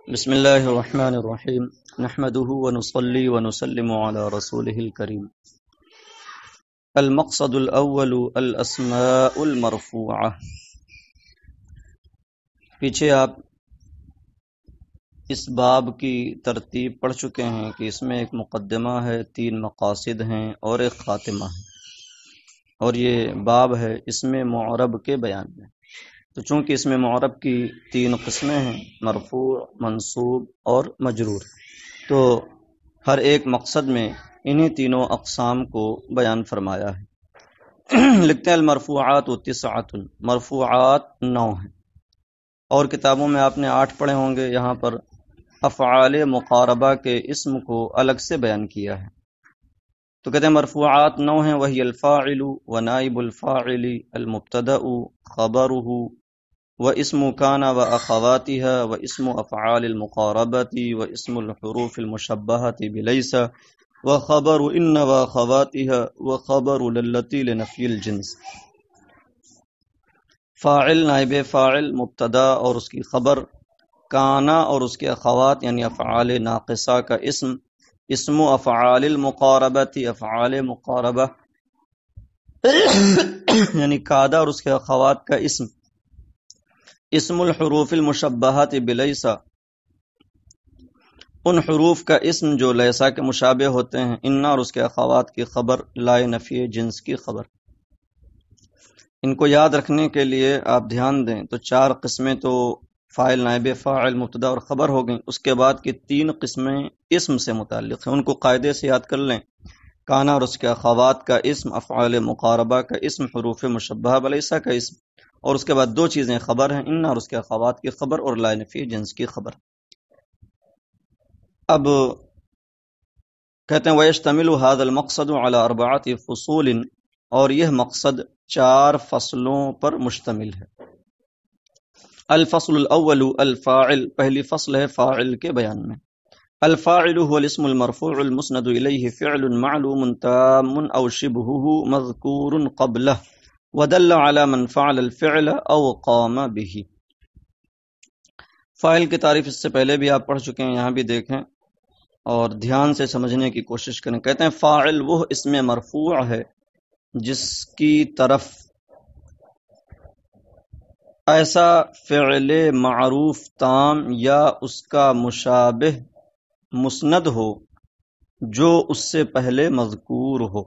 بسم اللہ الرحمن الرحیم نحمده ونصلي ونسلم على رسوله الكریم المقصد الاول الاسماء المرفوعہ۔ پیچھے آپ اس باب کی ترتیب پڑھ چکے ہیں کہ اس میں ایک مقدمہ ہے، 3 مقاصد ہیں اور ایک خاتمہ ہے، اور یہ باب ہے اس میں معرب کے بیان میں۔ تو چونکہ اس میں معرب کی 3 قسمیں ہیں، مرفوع، منصوب اور مجرور، تو ہر ایک مقصد میں انہی تینوں اقسام کو بیان فرمایا ہے۔ لکھتے ہیں المرفوعات تسعۃ، مرفوعات 9 ہیں، اور کتابوں میں آپ نے 8 پڑھے ہوں گے، یہاں پر افعال مقاربہ کے اسم کو الگ سے بیان کیا ہے۔ تو کہتے ہیں مرفوعات 9 ہیں، وہی الفاعل و نائب الفاعل، المبتدأ خبرہ واسم کان واخواتها واسم افعال المقاربة واسم الحروف المشبہة بلیس وخبر ان واخواتها وخبر للتی لنفی الجنس۔ فاعل، نائب فاعل، مبتدا اور اس کی خبر، کانا اور اس کے اخوات یعنی افعال ناقصہ کا اسم، اسم افعال المقاربة، افعال مقاربہ یعنی کادا اور اس کے اخوات کا اسم، اسم الحروف المشبہات بلیسا، ان حروف کا اسم جو لیسا کے مشابہ ہوتے ہیں، انا اور اس کے اخوات کی خبر، لائے نفی جنس کی خبر۔ ان کو یاد رکھنے کے لیے آپ دھیان دیں تو 4 قسمیں تو فاعل، نائب فاعل، مبتدا اور خبر ہو گئیں، اس کے بعد کی 3 قسمیں اسم سے متعلق ہیں، ان کو قاعدے سے یاد کر لیں۔ کانا اور اس کے اخوات کا اسم، افعال مقاربہ کا اسم، حروف مشبہہ بلیسا کا اسم، اور اس کے بعد 2 چیزیں خبر ہیں، ان اور اس کے اخوات کی خبر اور لا نفی جنس کی خبر۔ اب کہتے ہیں وَيَشْتَمِلُ هَذَا الْمَقْصَدُ عَلَى 4 فصول، اور یہ مقصد 4 فصلوں پر مشتمل ہے۔ الفصل الاول الفاعل، پہلی فصل ہے فاعل کے بیان میں۔ الفاعل هو الاسم المرفوع المسند الیہ فعل معلوم تام او شبہہ مذکور قبلہ ودل علی من فعل الفعل او قام به۔ فاعل کی تعریف اس سے پہلے بھی آپ پڑھ چکے ہیں، یہاں بھی دیکھیں اور دھیان سے سمجھنے کی کوشش کریں۔ کہتے ہیں فاعل وہ اسم مرفوع ہے جس کی طرف ایسا فعل معروف تام یا اس کا مشابہ مسند ہو جو اس سے پہلے مذکور ہو۔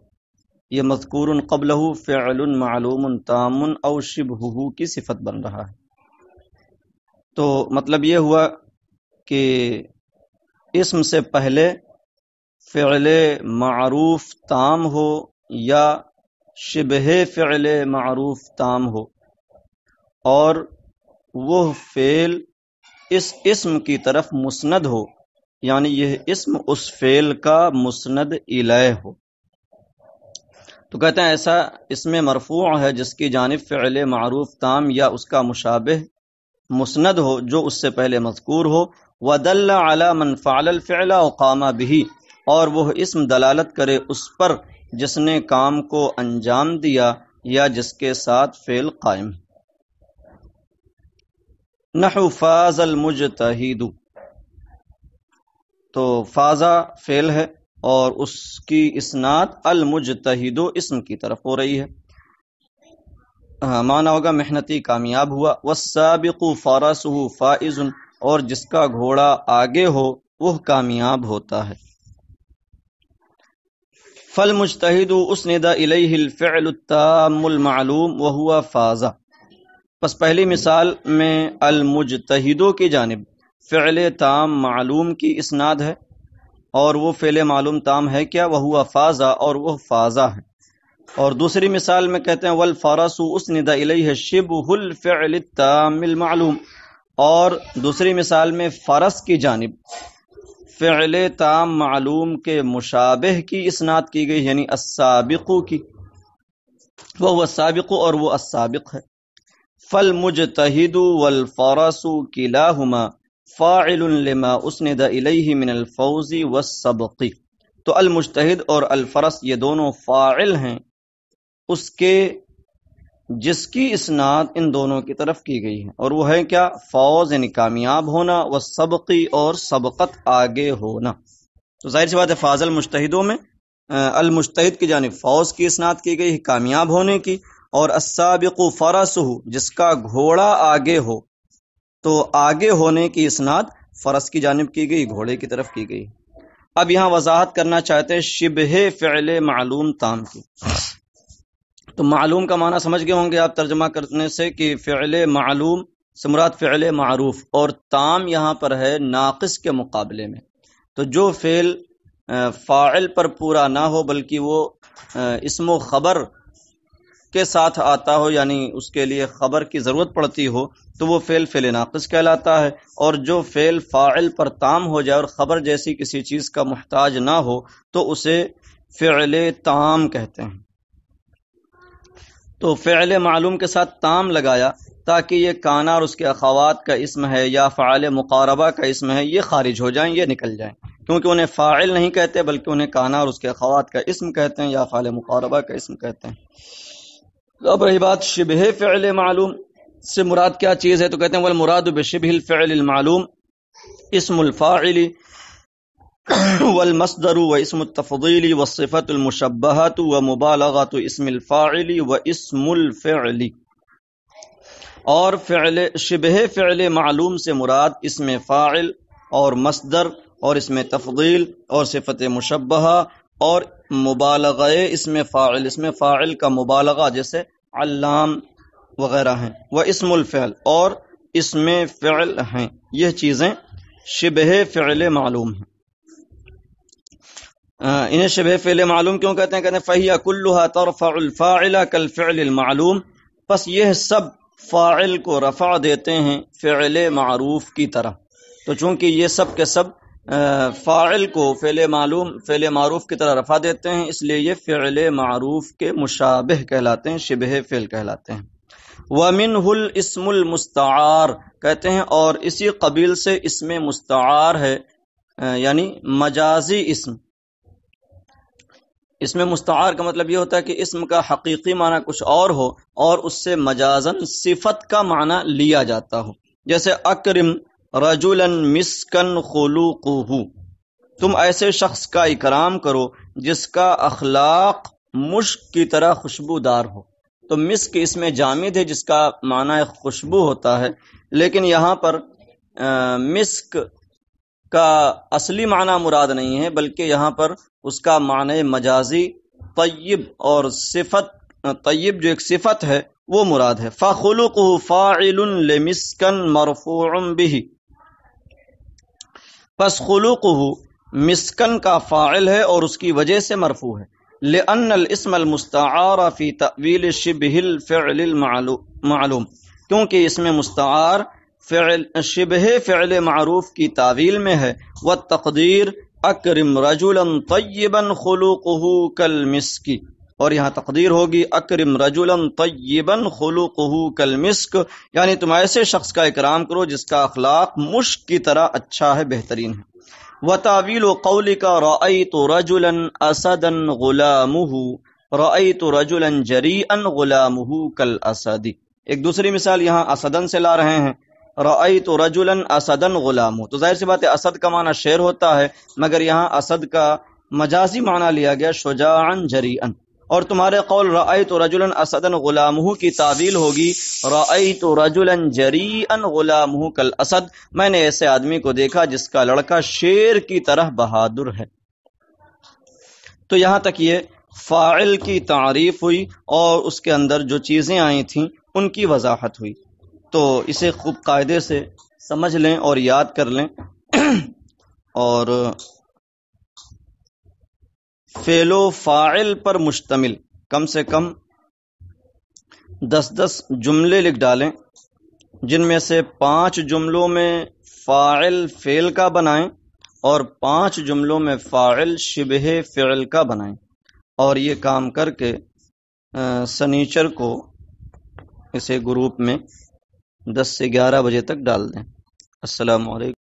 یہ مذکور قبلہ فعل معلوم تام او شبہہ کی صفت بن رہا ہے۔ تو مطلب یہ ہوا کہ اسم سے پہلے فعل معروف تام ہو یا شبہ فعل معروف تام ہو، اور وہ فعل اس اسم کی طرف مسند ہو، یعنی یہ اسم اس فعل کا مسند الیہ ہو۔ تو کہتے ہیں ایسا اسم مرفوع ہے جس کی جانب فعل معروف تام یا اس کا مشابہ مسند ہو جو اس سے پہلے مذکور ہو، وَدَلَّ عَلَى مَنْ فَعَلَ الْفِعْلَ وَقَامَ بِهِ، اور وہ اسم دلالت کرے اس پر جس نے کام کو انجام دیا یا جس کے ساتھ فعل قائم۔ نحو فاز المجتہد، تو فازا فعل ہے اور اس کی اسناد المجتہد اسم کی طرف ہو رہی ہے، معنی ہوگا محنتی کامیاب ہوا۔ والسابق فرسہ فائز، اور جس کا گھوڑا آگے ہو وہ کامیاب ہوتا ہے۔ فالمجتہد اسند الیہ الفعل التام المعلوم وہو فاز، پس پہلی مثال میں المجتہدوں کی جانب فعل تام معلوم کی اسناد ہے، اور وہ فعل معلوم تام ہے کیا؟ وہو فاز، اور وہ فازہ ہے۔ اور دوسری مثال میں کہتے ہیں والفرس اسند الیہ شبہ الفعل التام المعلوم، اور دوسری مثال میں فرس کی جانب فعل تام معلوم کے مشابہ کی اسناد کی گئی، یعنی السابق کی، وہ السابق اور وہ السابق ہے۔ فالمجتہد والفرس کلاہما فاعل لما اسند الیہ من الفوز والسبق، تو المجتہد اور الفرس یہ دونوں فاعل ہیں اس کے جس کی اسناد ان دونوں کی طرف کی گئی ہے، اور وہ ہے کیا؟ فوز یعنی کامیاب ہونا، و سبقی اور سبقت آگے ہونا۔ تو ظاہر سی بات ہے فاضل مجتہدوں میں المجتہد کی جانب فوز کی اسناد کی گئی ہے، کامیاب ہونے کی، اور السابق فرسہ جس کا گھوڑا آگے ہو، تو آگے ہونے کی اسناد فرس کی جانب کی گئی، گھوڑے کی طرف کی گئی۔ اب یہاں وضاحت کرنا چاہتے ہیں شبہ فعل معلوم تام کی۔ تو معلوم کا معنی سمجھ گئے ہوں گے آپ ترجمہ کرنے سے کہ فعل معلوم سے مراد فعل معروف، اور تام یہاں پر ہے ناقص کے مقابلے میں۔ تو جو فعل فاعل پر پورا نہ ہو بلکہ وہ اسم و خبر کے ساتھ آتا ہو، یعنی اس کے لیے خبر کی ضرورت پڑتی ہو، تو وہ فعل ناقص کہلاتا ہے، اور جو فعل فاعل پر تام ہو جائے اور خبر جیسی کسی چیز کا محتاج نہ ہو تو اسے فعل تام کہتے ہیں۔ تو فعل معلوم کے ساتھ تام لگایا تاکہ یہ کانا اور اس کے اخوات کا اسم ہے یا فعل مقاربہ کا اسم ہے، یہ خارج ہو جائیں، یہ نکل جائیں، کیونکہ انہیں فاعل نہیں کہتے بلکہ انہیں کانا اور اس کے اخوات کا اسم کہتے ہیں یا فعل مقاربہ کا اسم کہتے ہیں۔ اب رہی بات شبہ فعل معلوم سے مراد کیا چیز ہے، تو کہتے ہیں والمراد بشبہ الفعل المعلوم اسم الفاعل والمصدر واسم التفضیل والصفة المشبہۃ ومبالغۃ اسم الفاعل واسم الفعل۔ اور شبہ فعل معلوم سے مراد اسم فاعل اور مصدر اور اسم تفضیل اور صفت مشبہہ اور مبالغہ اسم فاعل کا مبالغہ جیسے علام وغیرہ ہیں، وہ اسم الفعل اور اسم فعل ہیں، یہ چیزیں شبہ فعل معلوم ہیں۔ انہیں شبہ فعل معلوم کیوں کہتے ہیں؟ فَهِيَ كُلُّهَا تَرْفَعُ الْفَاعِلَ كَالْفِعْلِ الْمَعْلُوم، بس یہ سب فاعل کو رفع دیتے ہیں فعل معروف کی طرح۔ تو چونکہ یہ سب کے سب فاعل کو فعل معروف کی طرح رفع دیتے ہیں، اس لیے یہ فعل معروف کے مشابہ کہلاتے ہیں، شبہ فعل کہلاتے ہیں۔ وَمِنْهُ الْإِسْمُ الْمُسْتَعَارُ، کہتے ہیں اور اسی قبیل سے اسم مستعار ہے، یعنی مجازی اسم۔ اسم مستعار کا مطلب یہ ہوتا ہے کہ اسم کا حقیقی معنی کچھ اور ہو اور اس سے مجازن صفت کا معنی لیا جاتا ہو، جیسے اکرم رجلا مسکن خلوقہ، تم ایسے شخص کا اکرام کرو جس کا اخلاق مشک کی طرح خوشبودار ہو۔ تو مسک اس میں جامد ہے جس کا معنی خوشبو ہوتا ہے، لیکن یہاں پر مسک کا اصلی معنی مراد نہیں ہے بلکہ یہاں پر اس کا معنی مجازی طیب اور صفت طیب جو ایک صفت ہے وہ مراد ہے۔ فَخُلُقُهُ فَاعِلٌ لِمِسْكًا مَرْفُوعٌ بِهِ، پس خلوقہ مسکن کا فاعل ہے اور اس کی وجہ سے مرفوع ہے، لأن الاسم المستعار فی تأویل شبہ الفعل المعلوم، کیونکہ اسم مستعار شبہ فعل معروف کی تعویل میں ہے، والتقدیر اکرم رجلا طیبا خلوقہ کالمسک، اور یہاں تقدیر ہوگی اکرم رجلا طیبا خلوقہ کالمسک، یعنی تم ایسے شخص کا اکرام کرو جس کا اخلاق مشک کی طرح اچھا ہے، بہترین ہے۔ وتاویل قولک رأیت رجلا اسدا غلامہ، رأیت رجلا جریئا غلامہ کالاسد۔ ایک دوسری مثال یہاں اسدن سے لا رہے ہیں، رأیت رجلا اسدا غلامہ، تو ظاہر سی بات ہے اسد کا معنی شیر ہوتا ہے، مگر یہاں اسد کا مجازی معنی لیا گیا شجاعا جریئا، اور تمہارے قول رأیت رجلا اسدا غلامہ کی تعویل ہوگی رأیت رجلا جریئا غلامہ کالاسد، میں نے ایسے آدمی کو دیکھا جس کا لڑکا شیر کی طرح بہادر ہے۔ تو یہاں تک یہ فاعل کی تعریف ہوئی اور اس کے اندر جو چیزیں آئی تھیں ان کی وضاحت ہوئی، تو اسے خوب قاعدے سے سمجھ لیں اور یاد کر لیں، اور فعل و فاعل پر مشتمل کم سے کم 10 جملے لکھ ڈالیں، جن میں سے 5 جملوں میں فاعل فعل کا بنائیں اور 5 جملوں میں فاعل شبہ فعل کا بنائیں، اور یہ کام کر کے سنیچر کو اسے گروپ میں 10 سے 11 بجے تک ڈال دیں۔ السلام علیکم۔